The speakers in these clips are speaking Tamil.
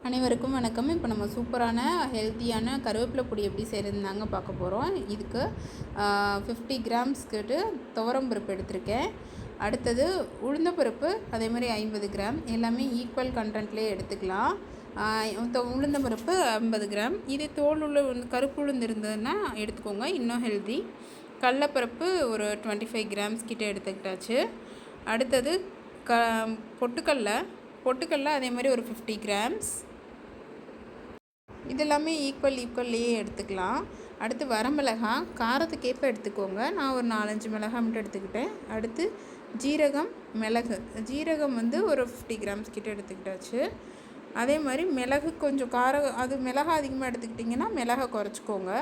அனைவருக்கும் வணக்கம். இப்போ நம்ம சூப்பரான ஹெல்த்தியான கருவேப்பிலை பொடி எப்படி செய்கிறதுனாங்க பார்க்க போகிறோம். இதுக்கு 50 கிராம்ஸ் கிட்ட துவரம்பருப்பு எடுத்திருக்கேன். அடுத்தது உளுந்தம்பருப்பு அதே மாதிரி 50 கிராம், எல்லாமே ஈக்குவல் கண்டென்ட்லேயே எடுத்துக்கலாம். உளுந்தம்பருப்பு 50 கிராம், இது தோல் உள்ள கருப்பு உளுந்து இருந்ததுன்னா எடுத்துக்கோங்க, இன்னும் ஹெல்தி. கடலப்பருப்பு ஒரு 25 கிராம்ஸ் கிட்டே எடுத்துக்கிட்டாச்சு. அடுத்தது பொட்டுக்கடலை அதே மாதிரி ஒரு 50 கிராம்ஸ், இது எல்லாமே ஈக்குவல்லையே எடுத்துக்கலாம். அடுத்து வரமிளகாய் காரத்துக்கேற்ப எடுத்துக்கோங்க. நான் ஒரு 4-5 மிளகாய் மட்டும் எடுத்துக்கிட்டேன். அடுத்து ஜீரகம் ஒரு 50 கிராம்ஸ் கிட்ட எடுத்துக்கிட்டாச்சு. அதே மாதிரி மிளகு கொஞ்சம் காரம், அது மிளகாய் அதிகமாக எடுத்துக்கிட்டிங்கன்னா மிளகாய் குறைச்சிக்கோங்க.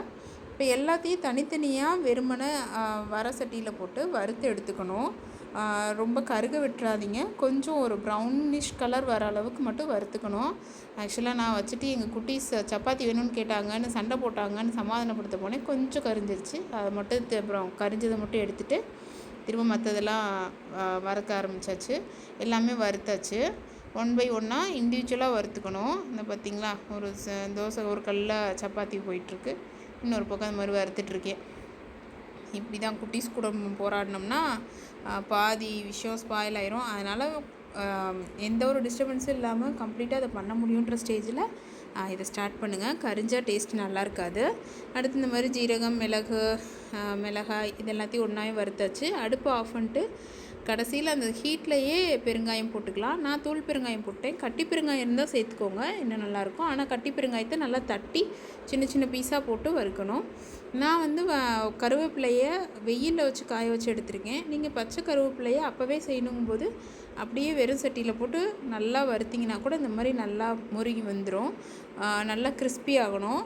இப்போ எல்லாத்தையும் தனித்தனியாக வெறுமனை வர சட்டியில் போட்டு வறுத்து எடுத்துக்கணும். ரொம்ப கருக விட்டுறாதீங்க, கொஞ்சம் ஒரு ப்ரௌனிஷ் கலர் வர அளவுக்கு மட்டும் வறுத்துக்கணும். ஆக்சுவலாக நான் வச்சுட்டு எங்கள் குட்டீஸ் சப்பாத்தி வேணும்னு கேட்டாங்கன்னு சண்டை போட்டாங்கன்னு சமாதானப்படுத்த போனேன், கொஞ்சம் கரிஞ்சிருச்சு. அதை மட்டும் அப்புறம் கரிஞ்சதை மட்டும் எடுத்துகிட்டு திரும்ப மற்றதெல்லாம் வறுக்க ஆரம்பித்தாச்சு. எல்லாமே வறுத்தாச்சு. 1 by 1 இண்டிவிஜுவலாக வறுத்துக்கணும். இந்த பார்த்திங்களா, ஒரு தோசை ஒரு கல்லில் சப்பாத்தி போயிட்டுருக்கு, இன்னொரு பக்கம் அந்த மாதிரி வறுத்துட்ருக்கேன். இப்படி தான் குட்டீஸ் கூட போராடினோம்னா பாதி விஷயம் ஸ்பாயில் ஆயிரும். அதனால் எந்த ஒரு டிஸ்டர்பன்ஸும் இல்லாமல் கம்ப்ளீட்டாக அதை பண்ண முடியுன்ற ஸ்டேஜில் இதை ஸ்டார்ட் பண்ணுங்கள். கரிஞ்சா டேஸ்ட் நல்லா இருக்காது. அடுத்து இந்த மாதிரி ஜீரகம், மிளகாய் இது எல்லாத்தையும் ஒன்றாவே வறுத்தாச்சு. அடுப்பு ஆஃப் பண்ணிட்டு கடைசியில் அந்த ஹீட்லேயே பெருங்காயம் போட்டுக்கலாம். நான் தூள் பெருங்காயம் போட்டேன். கட்டி பெருங்காயம் இருந்தால் சேர்த்துக்கோங்க, இன்னும் நல்லாயிருக்கும். ஆனால் கட்டி பெருங்காயத்தை நல்லா தட்டி சின்ன சின்ன பீஸாக போட்டு வறுக்கணும். நான் கருவேப்பிலையை வெயிலில் வச்சு காய வச்சு எடுத்திருக்கேன். நீங்கள் பச்சை கருவேப்பிலையை அப்போவே செய்யணுங்கும்போது அப்படியே வெறும் சட்டியில் போட்டு நல்லா வறுத்திங்கன்னா கூட இந்த மாதிரி நல்லா முருகி வந்துடும். நல்லா கிறிஸ்பி ஆகணும்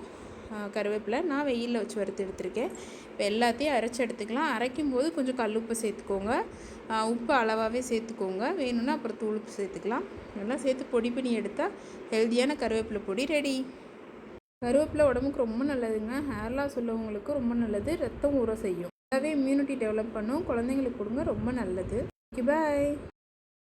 கருவேப்பிலை. நான் வெயிலில் வச்சு வறுத்து எடுத்திருக்கேன். இப்போ எல்லாத்தையும் அரைச்சி எடுத்துக்கலாம். அரைக்கும்போது கொஞ்சம் கல்லுப்பு சேர்த்துக்கோங்க, உப்பு அளவாகவே சேர்த்துக்கோங்க. வேணும்னா அப்புறம் தூள் உப்பு சேர்த்துக்கலாம். எல்லாம் சேர்த்து பொடி பண்ணி எடுத்தால் ஹெல்த்தியான கருவேப்பிலை பொடி ரெடி. கருவேப்பிலை உடம்புக்கு ரொம்ப நல்லதுங்க. ஹேர் லாஸ் உள்ளவங்களுக்கு ரொம்ப நல்லது. ரத்தம் ஊற செய்யும், நல்லாவே இம்யூனிட்டி டெவலப் பண்ணும். குழந்தைங்களுக்கு கொடுங்க, ரொம்ப நல்லது. ஓகே, பாய்.